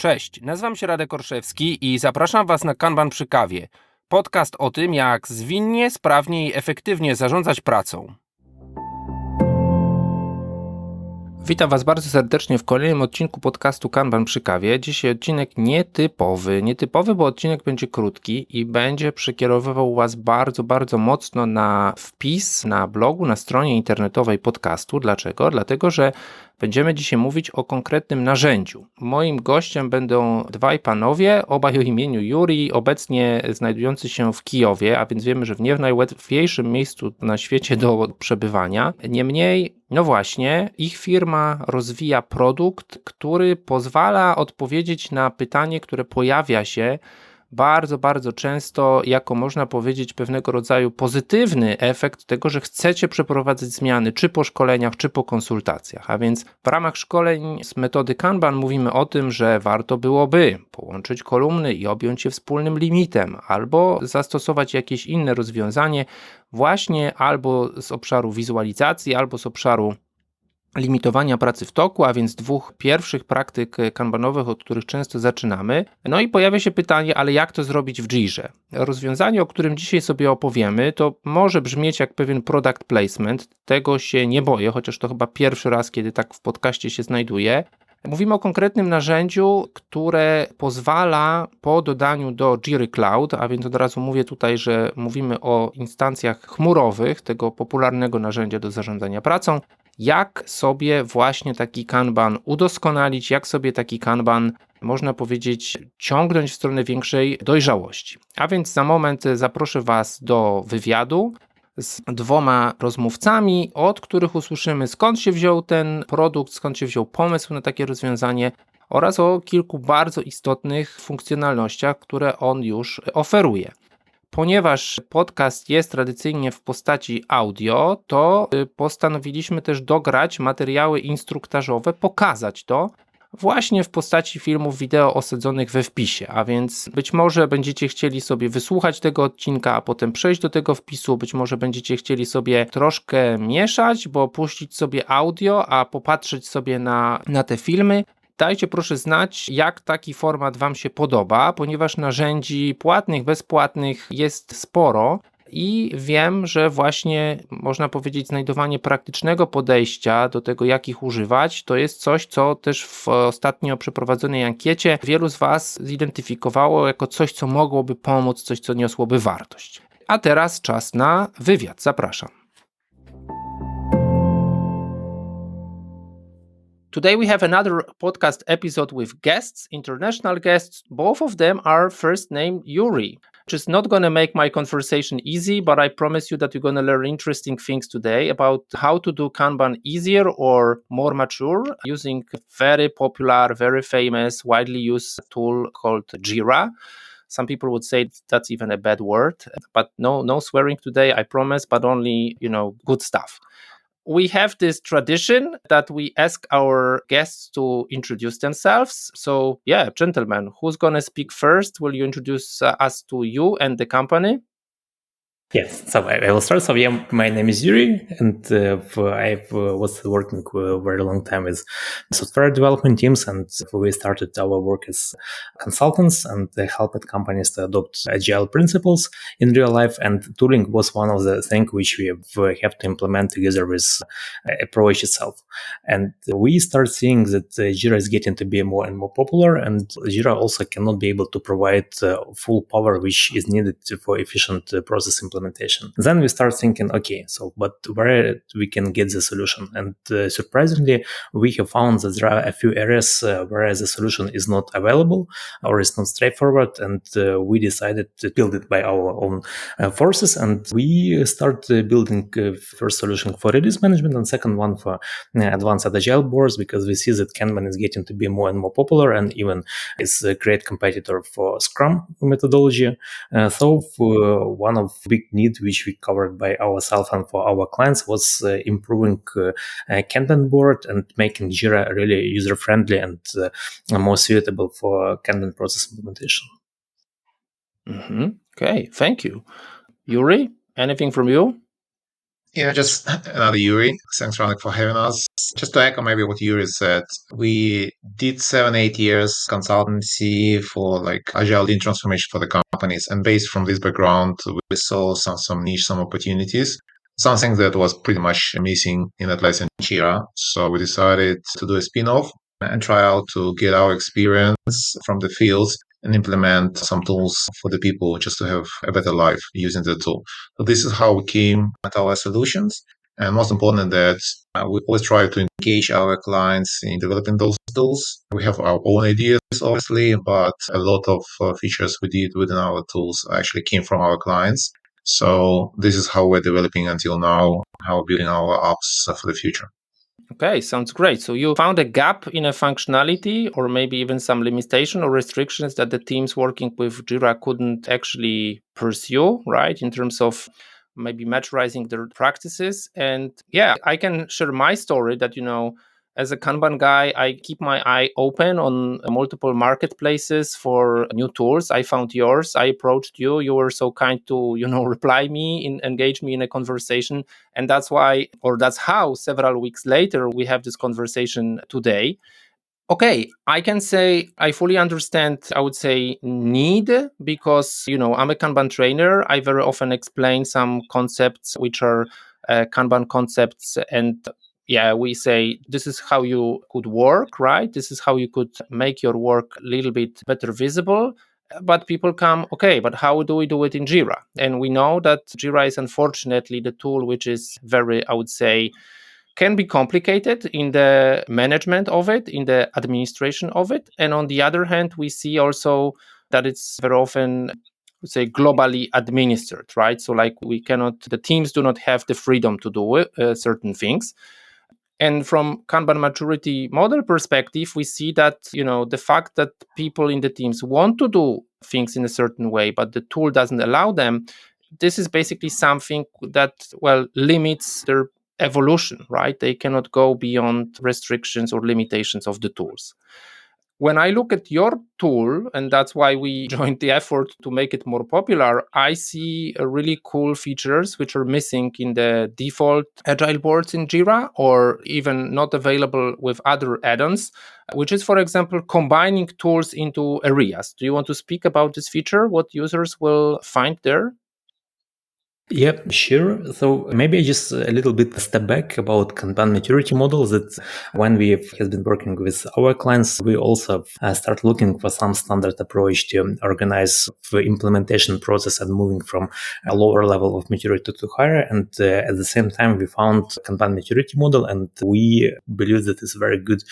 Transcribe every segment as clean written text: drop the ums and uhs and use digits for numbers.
Cześć, nazywam się Radek Orszewski i zapraszam Was na Kanban przy kawie. Podcast o tym, jak zwinnie, sprawnie i efektywnie zarządzać pracą. Witam Was bardzo serdecznie w kolejnym odcinku podcastu Kanban przy kawie. Dzisiaj odcinek nietypowy, bo odcinek będzie krótki i będzie przekierowywał Was bardzo mocno na wpis na blogu, na stronie internetowej podcastu. Dlaczego? Dlatego, że będziemy dzisiaj mówić o konkretnym narzędziu. Moim gościem będą dwaj panowie, obaj o imieniu Juri, obecnie znajdujący się w Kijowie, a więc wiemy, że nie w najłatwiejszym miejscu na świecie do przebywania. Niemniej, no właśnie, ich firma rozwija produkt, który pozwala odpowiedzieć na pytanie, które pojawia się bardzo często jako, można powiedzieć, pewnego rodzaju pozytywny efekt tego, że chcecie przeprowadzać zmiany, czy po szkoleniach, czy po konsultacjach. A więc w ramach szkoleń z metody Kanban mówimy o tym, że warto byłoby połączyć kolumny i objąć je wspólnym limitem, albo zastosować jakieś inne rozwiązanie właśnie albo z obszaru wizualizacji, albo z obszaru limitowania pracy w toku, a więc dwóch pierwszych praktyk kanbanowych, od których często zaczynamy. No i pojawia się pytanie, ale jak to zrobić w Jirze? Rozwiązanie, o którym dzisiaj sobie opowiemy, to może brzmieć jak pewien product placement, tego się nie boję, chociaż to chyba pierwszy raz, kiedy tak w podcaście się znajduję. Mówimy o konkretnym narzędziu, które pozwala po dodaniu do Jiry Cloud, a więc od razu mówię tutaj, że mówimy o instancjach chmurowych, tego popularnego narzędzia do zarządzania pracą, jak sobie właśnie taki Kanban udoskonalić, jak sobie taki Kanban, można powiedzieć, ciągnąć w stronę większej dojrzałości. A więc za moment zaproszę Was do wywiadu z dwoma rozmówcami, od których usłyszymy, skąd się wziął ten produkt, skąd się wziął pomysł na takie rozwiązanie oraz o kilku bardzo istotnych funkcjonalnościach, które on już oferuje. Ponieważ podcast jest tradycyjnie w postaci audio, to postanowiliśmy też dograć materiały instruktażowe, pokazać to właśnie w postaci filmów wideo osadzonych we wpisie, a więc być może będziecie chcieli sobie wysłuchać tego odcinka, a potem przejść do tego wpisu, być może będziecie chcieli sobie troszkę mieszać, bo puścić sobie audio, a popatrzeć sobie na te filmy. Dajcie proszę znać, jak taki format Wam się podoba, ponieważ narzędzi płatnych, bezpłatnych jest sporo i wiem, że właśnie można powiedzieć znajdowanie praktycznego podejścia do tego, jak ich używać, to jest coś, co też w ostatnio przeprowadzonej ankiecie wielu z Was zidentyfikowało jako coś, co mogłoby pomóc, coś, co niosłoby wartość. A teraz czas na wywiad. Zapraszam. Today we have another podcast episode with guests, international guests. Both of them are first name Yuri, which is not going to make my conversation easy, but I promise you that you're going to learn interesting things today about how to do Kanban easier or more mature using very popular, very famous, widely used tool called Jira. Some people would say that's even a bad word, but no swearing today, I promise, but only, good stuff. We have this tradition that we ask our guests to introduce themselves. So, gentlemen, who's going to speak first? Will you introduce us to you and the company? Yes, so I will start. So my name is Yuri, and I was working a very long time with software development teams, and we started our work as consultants and helped companies to adopt agile principles in real life. And tooling was one of the things which we have to implement together with approach itself. And we start seeing that Jira is getting to be more and more popular, and Jira also cannot be able to provide full power which is needed for efficient process implementation. Then we start thinking, but where we can get the solution? And surprisingly, we have found that there are a few areas where the solution is not available or is not straightforward, and we decided to build it by our own forces. And we start building first solution for release management and second one for Advanced Agile Boards, because we see that Kanban is getting to be more and more popular and even is a great competitor for Scrum methodology. So one of big need which we covered by ourselves and for our clients was improving Kanban board and making Jira really user-friendly and more suitable for Kanban process implementation. Okay, thank you. Yuri, anything from you? Yeah, just another Yuri. Thanks, Ronak, for having us. Just to echo maybe what Yuri said, we did 7, 8 years consultancy for like agile lean transformation for the companies. And based from this background, we saw some niche, some opportunities, something that was pretty much missing in Atlas and Jira. So we decided to do a spin-off and try out to get our experience from the fields and implement some tools for the people just to have a better life using the tool. So this is how we came at our solutions. And most important that we always try to engage our clients in developing those tools. We have our own ideas, obviously, but a lot of features we did within our tools actually came from our clients. So this is how we're developing until now, how we're building our apps for the future. Okay, sounds great. So you found a gap in a functionality or maybe even some limitation or restrictions that the teams working with Jira couldn't actually pursue, right? In terms of maybe maturizing their practices. And yeah, I can share my story that, as a Kanban guy, I keep my eye open on multiple marketplaces for new tools. I found yours. I approached you. You were so kind to, reply me, engage me in a conversation. And that's why, or that's how several weeks later, we have this conversation today. Okay, I can say I fully understand, I would say, need, because, I'm a Kanban trainer. I very often explain some concepts which are Kanban concepts. And yeah, we say this is how you could work, right? This is how you could make your work a little bit better visible. But people come, okay, but how do we do it in Jira? And we know that Jira is unfortunately the tool which is very, I would say, can be complicated in the management of it, in the administration of it. And on the other hand, we see also that it's very often, say, globally administered, right? So like the teams do not have the freedom to do certain things. And from Kanban maturity model perspective, we see that, the fact that people in the teams want to do things in a certain way, but the tool doesn't allow them, this is basically something that, limits their evolution, right? They cannot go beyond restrictions or limitations of the tools. When I look at your tool, and that's why we joined the effort to make it more popular, I see really cool features which are missing in the default agile boards in Jira, or even not available with other add-ons, which is, for example, combining tools into areas. Do you want to speak about this feature, what users will find there? Yep, sure. So maybe just a little bit step back about Kanban maturity model. That when we have been working with our clients, we also start looking for some standard approach to organize the implementation process and moving from a lower level of maturity to higher. And at the same time, we found Kanban maturity model, and we believe that it's a very good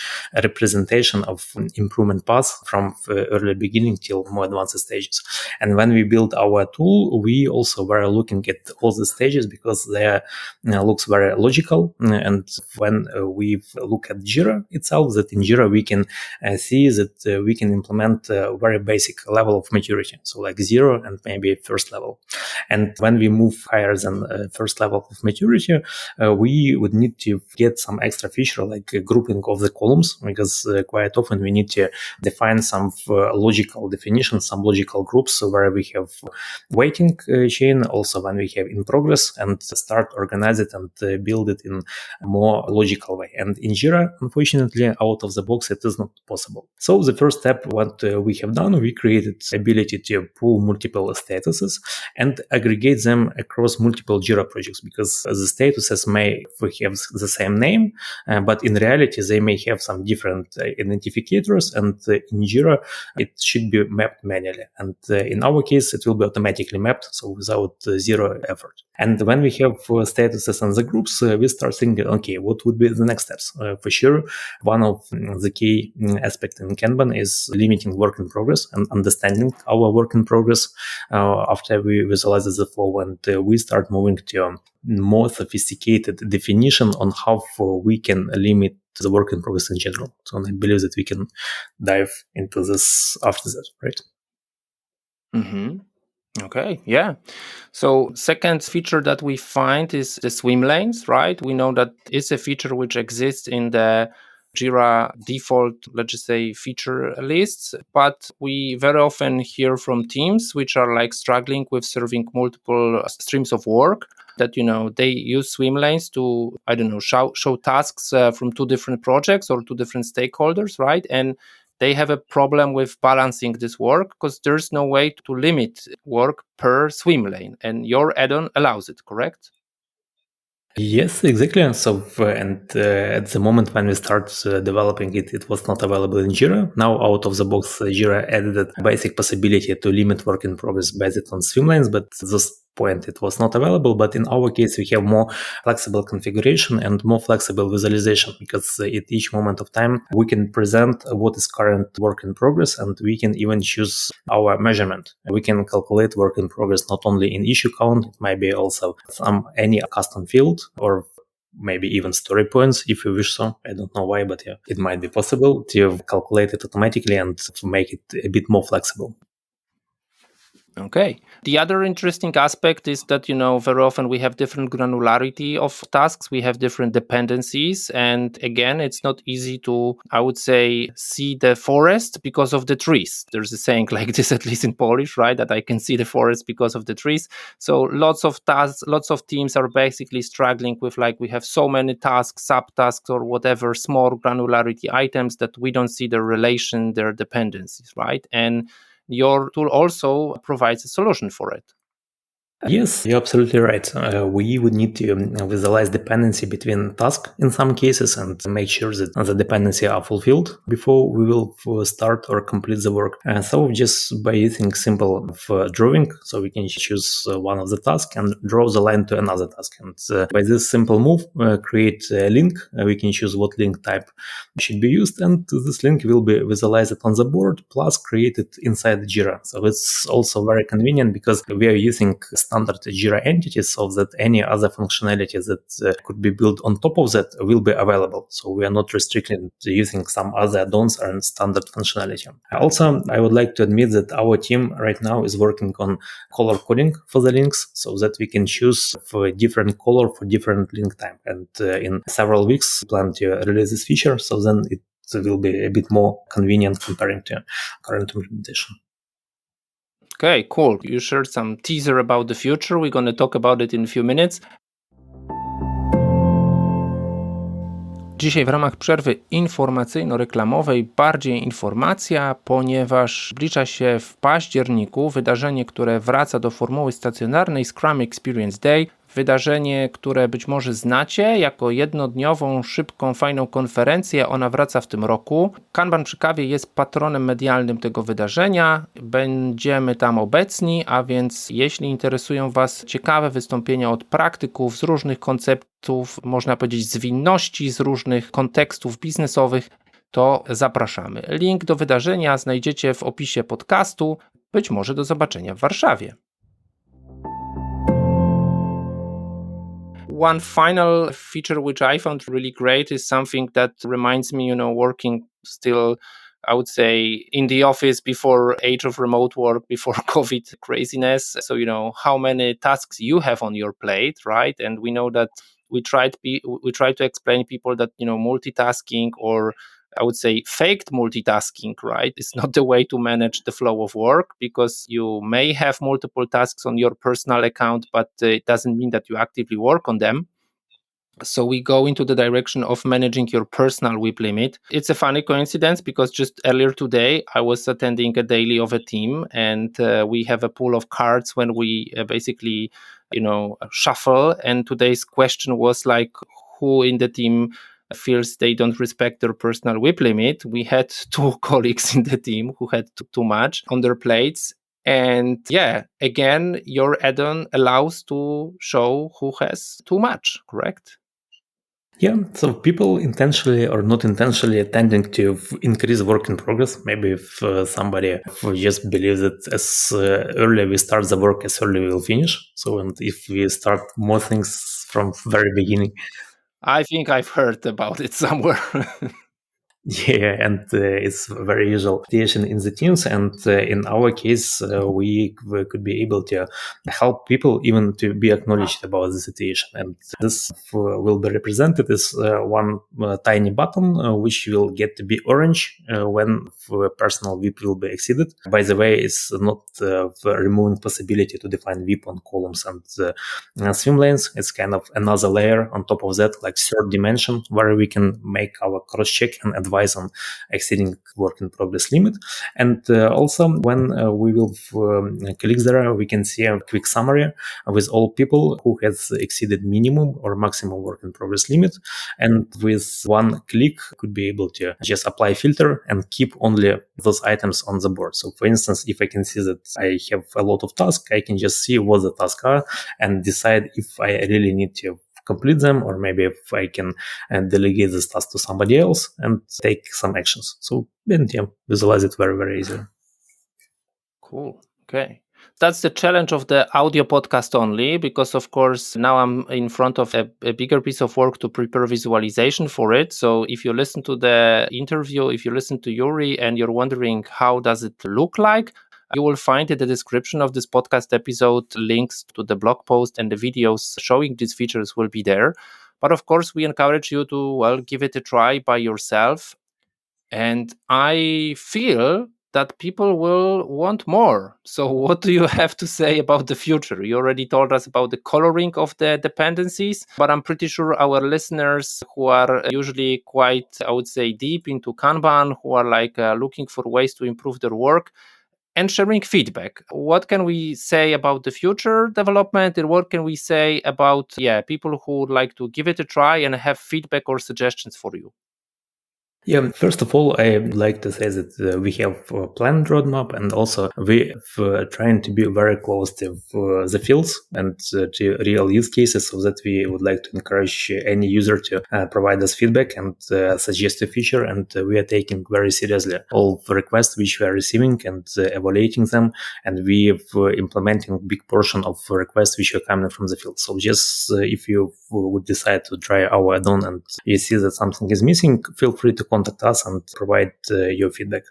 representation of improvement path from early beginning till more advanced stages. And when we built our tool, we also were looking at all the stages because they looks very logical. And when we look at Jira itself, that in Jira we can see that we can implement a very basic level of maturity, so like 0 and maybe first level. And when we move higher than first level of maturity, we would need to get some extra feature like grouping of the columns, because quite often we need to define some logical definitions, some logical groups where we have waiting chain, also when we have in progress, and start organize it and build it in a more logical way. And in Jira, unfortunately, out of the box, it is not possible. So the first step, what we have done, we created ability to pull multiple statuses and aggregate them across multiple Jira projects, because the statuses may have the same name, but in reality, they may have some different identifiers, and in Jira, it should be mapped manually. And in our case, it will be automatically mapped, so without zero effort. And when we have statuses and the groups, we start thinking, okay, what would be the next steps? For sure, one of the key aspects in Kanban is limiting work in progress and understanding our work in progress after we visualize the flow, and we start moving to more sophisticated definition on how we can limit the work in progress in general. So I believe that we can dive into this after that, right? Mm-hmm. Okay, yeah. So second feature that we find is the swim lanes, right? We know that it's a feature which exists in the Jira default, let's just say, feature lists. But we very often hear from teams which are like struggling with serving multiple streams of work, that they use swim lanes to show tasks from two different projects or two different stakeholders, right? And they have a problem with balancing this work because there's no way to limit work per swim lane, and your add-on allows it, correct? Yes, exactly. So, at the moment when we start developing it, it was not available in Jira. Now, out of the box, Jira added a basic possibility to limit work in progress based on swim lanes, but at this point it was not available. But in our case, we have more flexible configuration and more flexible visualization, because at each moment of time, we can present what is current work in progress, and we can even choose our measurement. We can calculate work in progress not only in issue count, it might be also any custom field, or maybe even story points if you wish so. I don't know why, but yeah, it might be possible to calculate it automatically and to make it a bit more flexible. Okay. The other interesting aspect is that, very often we have different granularity of tasks. We have different dependencies. And again, it's not easy to, I would say, see the forest because of the trees. There's a saying like this, at least in Polish, right? That I can see the forest because of the trees. So lots of tasks, lots of teams are basically struggling with, like, we have so many tasks, subtasks, or whatever, small granularity items that we don't see the relation, their dependencies, right? And your tool also provides a solution for it. Yes, you're absolutely right. We would need to visualize dependency between tasks in some cases and make sure that the dependency are fulfilled before we will start or complete the work. So just by using simple drawing, so we can choose one of the tasks and draw the line to another task. And by this simple move, create a link. We can choose what link type should be used, and this link will be visualized on the board plus created inside Jira. So it's also very convenient because we are using standard Jira entities, so that any other functionality that could be built on top of that will be available. So we are not restricted to using some other add-ons and standard functionality. Also, I would like to admit that our team right now is working on color coding for the links, so that we can choose for a different color for different link type. And in several weeks, we plan to release this feature, so then it will be a bit more convenient comparing to current implementation. Okay, cool. You shared some teaser about the future. We're going to talk about it in a few minutes. Dzisiaj w ramach przerwy informacyjno-reklamowej bardziej informacja, ponieważ zbliża się w październiku wydarzenie, które wraca do formuły stacjonarnej, Scrum Experience Day. Wydarzenie, które być może znacie jako jednodniową, szybką, fajną konferencję. Ona wraca w tym roku. Kanban przy kawie jest patronem medialnym tego wydarzenia. Będziemy tam obecni, a więc jeśli interesują Was ciekawe wystąpienia od praktyków z różnych konceptów, można powiedzieć zwinności, z różnych kontekstów biznesowych, to zapraszamy. Link do wydarzenia znajdziecie w opisie podcastu. Być może do zobaczenia w Warszawie. One final feature which I found really great is something that reminds me, working still, I would say, in the office before age of remote work, before COVID craziness. So, how many tasks you have on your plate, right? And we know that we try to explain people that, multitasking, or I would say faked multitasking, right, is not the way to manage the flow of work, because you may have multiple tasks on your personal account, but it doesn't mean that you actively work on them. So we go into the direction of managing your personal WIP limit. It's a funny coincidence because just earlier today, I was attending a daily of a team, and we have a pool of cards when we basically, shuffle. And today's question was like, who in the team feels they don't respect their personal WIP limit. We had two colleagues in the team who had too much on their plates. And yeah, again, your add-on allows to show who has too much, correct? Yeah, so people intentionally or not intentionally tending to increase work in progress. Maybe if somebody just believes that as early we start the work, as early we'll finish. So, and if we start more things from very beginning. I think I've heard about it somewhere. Yeah, and it's very usual situation in the teams. And in our case, we could be able to help people even to be acknowledged about the situation. And this will be represented as one tiny button, which will get to be orange when personal VIP will be exceeded. By the way, it's not removing possibility to define VIP on columns and swim lanes. It's kind of another layer on top of that, like third dimension, where we can make our cross-check and advise on exceeding work in progress limit. And also when we will click there, we can see a quick summary with all people who has exceeded minimum or maximum work in progress limit. And with one click, could be able to just apply filter and keep only those items on the board. So for instance, if I can see that I have a lot of tasks, I can just see what the tasks are and decide if I really need to complete them, or maybe if I can delegate this task to somebody else and take some actions. So then, yeah, visualize it very, very easily. Cool. Okay. That's the challenge of the audio podcast only, because of course now I'm in front of a bigger piece of work to prepare visualization for it. So if you listen to the interview, if you listen to Yuri and you're wondering how does it look like, you will find in the description of this podcast episode links to the blog post, and the videos showing these features will be there. But of course, we encourage you to, give it a try by yourself. And I feel that people will want more. So what do you have to say about the future? You already told us about the coloring of the dependencies, but I'm pretty sure our listeners who are usually quite, I would say, deep into Kanban, who are looking for ways to improve their work and sharing feedback. What can we say about the future development, and what can we say about people who would like to give it a try and have feedback or suggestions for you? Yeah, first of all, I'd like to say that we have a planned roadmap, and also we are trying to be very close to the fields and to real use cases, so that we would like to encourage any user to provide us feedback and suggest a feature. And we are taking very seriously all the requests which we are receiving and evaluating them. And we are implementing a big portion of requests which are coming from the field. So just if you would decide to try our add-on and you see that something is missing, feel free to contact us and provide your feedback.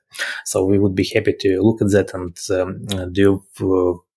So we would be happy to look at that and do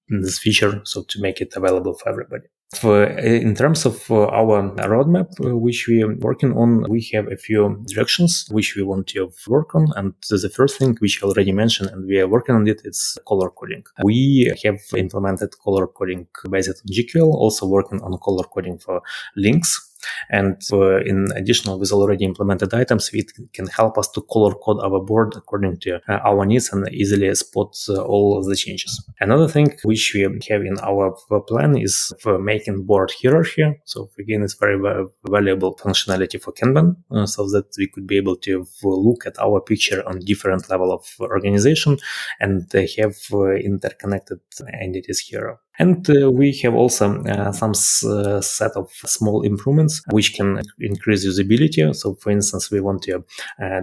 this feature, so to make it available for everybody. In terms of our roadmap, which we are working on, we have a few directions which we want to work on. And the first thing, which I already mentioned, and we are working on it, is color coding. We have implemented color coding based on GQL, also working on color coding for links. And in addition, with already implemented items, it can help us to color code our board according to our needs and easily spot all of the changes. Another thing which we have in our plan is for making board hierarchy. So again, it's very valuable functionality for Kanban, so that we could be able to look at our picture on different level of organization and have interconnected entities here. And we have also some set of small improvements which can increase usability. So for instance, we want to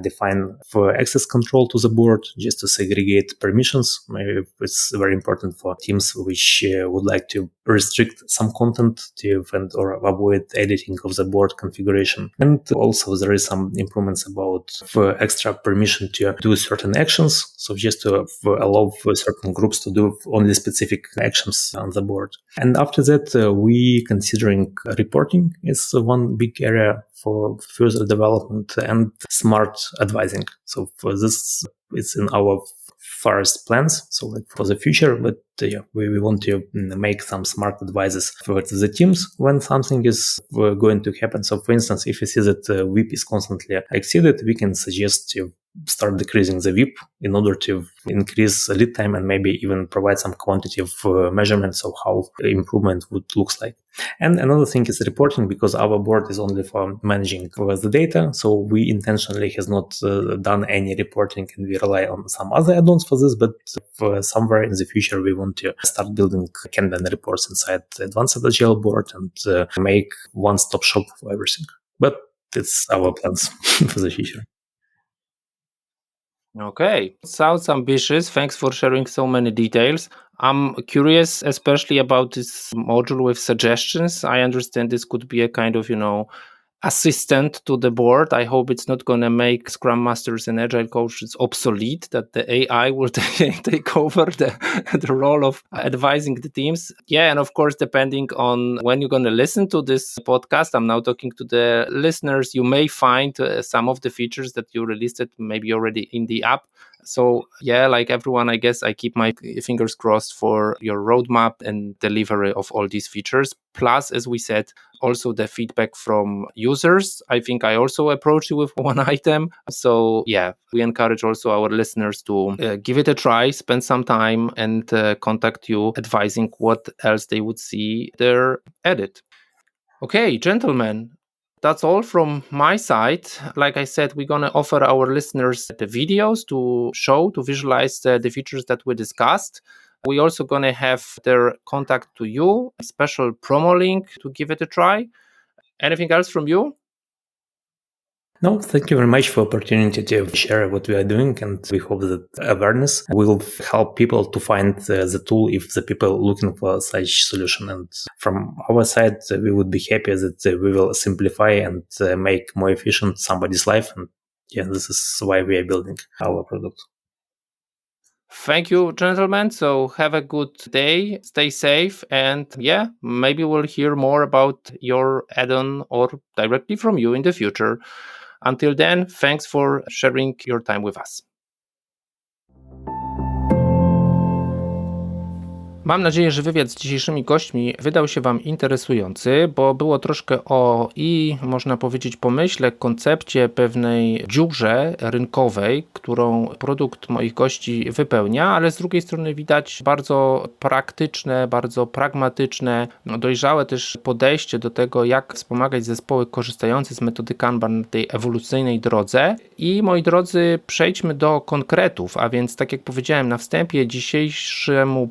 define for access control to the board, just to segregate permissions. Maybe it's very important for teams which would like to restrict some content to or avoid editing of the board configuration. And also there is some improvements about for extra permission to do certain actions. So just to allow for certain groups to do only specific actions on the board. And after that, we considering reporting is one big area for further development, and smart advising. So for this, it's in our first plans, so like for the future, but we want to make some smart advices for the teams when something is going to happen. So for instance, if you see that VIP is constantly exceeded, we can suggest to start decreasing the VIP in order to increase lead time and maybe even provide some quantitative measurements of how improvement would looks like. And another thing is reporting, because our board is only for managing the data. So we intentionally has not done any reporting, and we rely on some other add-ons for this. But for somewhere in the future, we want to start building Kanban reports inside the Advanced Agile board and make one-stop shop for everything. But it's our plans for the future. Okay, sounds ambitious. Thanks for sharing so many details. I'm curious, especially about this module with suggestions. I understand this could be a kind of, assistant to the board. I hope it's not going to make Scrum Masters and Agile coaches obsolete, that the AI will take over the role of advising the teams. Yeah, and of course, depending on when you're going to listen to this podcast, I'm now talking to the listeners, you may find some of the features that you released maybe already in the app. So yeah, like everyone, I guess I keep my fingers crossed for your roadmap and delivery of all these features. Plus, as we said, also the feedback from users. I think I also approached you with one item. So yeah, we encourage also our listeners to give it a try, spend some time and contact you advising what else they would see there added. Okay, gentlemen. That's all from my side. Like I said, we're going to offer our listeners the videos to visualize the features that we discussed. We're also going to have their contact to you, a special promo link to give it a try. Anything else from you? No, thank you very much for the opportunity to share what we are doing, and we hope that awareness will help people to find the tool if the people looking for such solution. And from our side, we would be happy that we will simplify and make more efficient somebody's life. And yeah, this is why we are building our product. Thank you, gentlemen. So have a good day, stay safe, and yeah, maybe we'll hear more about your add-on or directly from you in the future. Until then, thanks for sharing your time with us. Mam nadzieję, że wywiad z dzisiejszymi gośćmi wydał się Wam interesujący, bo było troszkę o można powiedzieć, pomyśle, koncepcie pewnej dziurze rynkowej, którą produkt moich gości wypełnia, ale z drugiej strony widać bardzo praktyczne, bardzo pragmatyczne, dojrzałe też podejście do tego, jak wspomagać zespoły korzystające z metody Kanban na tej ewolucyjnej drodze. I moi drodzy, przejdźmy do konkretów, a więc tak jak powiedziałem na wstępie, dzisiejszemu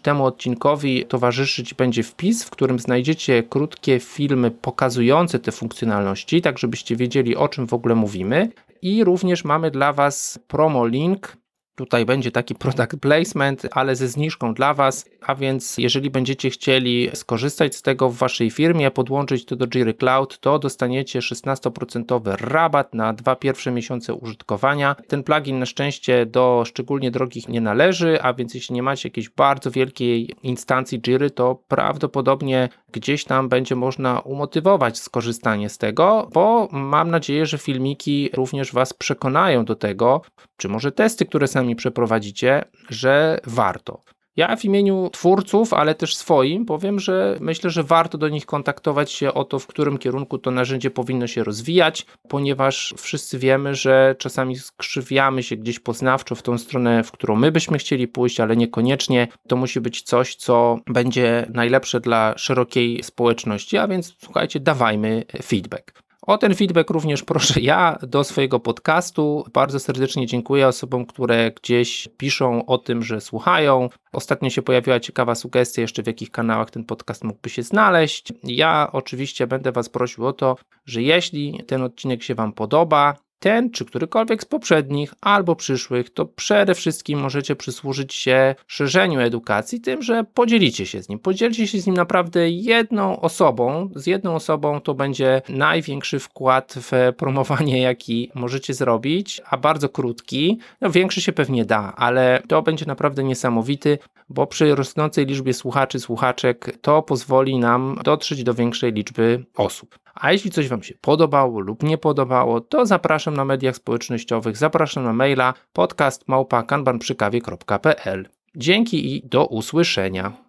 temu odcinkowi towarzyszyć będzie wpis, w którym znajdziecie krótkie filmy pokazujące te funkcjonalności, tak żebyście wiedzieli, o czym w ogóle mówimy. I również mamy dla Was promo link. Tutaj będzie taki product placement, ale ze zniżką dla Was, a więc jeżeli będziecie chcieli skorzystać z tego w Waszej firmie, podłączyć to do Jira Cloud, to dostaniecie 16% rabat na 2 pierwsze miesiące użytkowania. Ten plugin na szczęście do szczególnie drogich nie należy, a więc jeśli nie macie jakiejś bardzo wielkiej instancji Jiry, to prawdopodobnie gdzieś tam będzie można umotywować skorzystanie z tego, bo mam nadzieję, że filmiki również Was przekonają do tego, czy może testy, które sami przeprowadzicie, że warto. Ja w imieniu twórców, ale też swoim powiem, że myślę, że warto do nich kontaktować się o to, w którym kierunku to narzędzie powinno się rozwijać, ponieważ wszyscy wiemy, że czasami skrzywiamy się gdzieś poznawczo w tą stronę, w którą my byśmy chcieli pójść, ale niekoniecznie to musi być coś, co będzie najlepsze dla szerokiej społeczności, a więc słuchajcie, dawajmy feedback. O ten feedback również proszę ja do swojego podcastu. Bardzo serdecznie dziękuję osobom, które gdzieś piszą o tym, że słuchają. Ostatnio się pojawiła ciekawa sugestia jeszcze, w jakich kanałach ten podcast mógłby się znaleźć. Ja oczywiście będę Was prosił o to, że jeśli ten odcinek się Wam podoba, ten czy którykolwiek z poprzednich albo przyszłych, to przede wszystkim możecie przysłużyć się szerzeniu edukacji tym, że podzielicie się z nim. Podzielcie się z nim naprawdę jedną osobą. Z jedną osobą to będzie największy wkład w promowanie, jaki możecie zrobić, a bardzo krótki. Większy się pewnie da, ale to będzie naprawdę niesamowity, bo przy rosnącej liczbie słuchaczy, słuchaczek to pozwoli nam dotrzeć do większej liczby osób. A jeśli coś Wam się podobało lub nie podobało, to zapraszam na mediach społecznościowych, zapraszam na maila podcast@kanbanprzykawie.pl. Dzięki i do usłyszenia.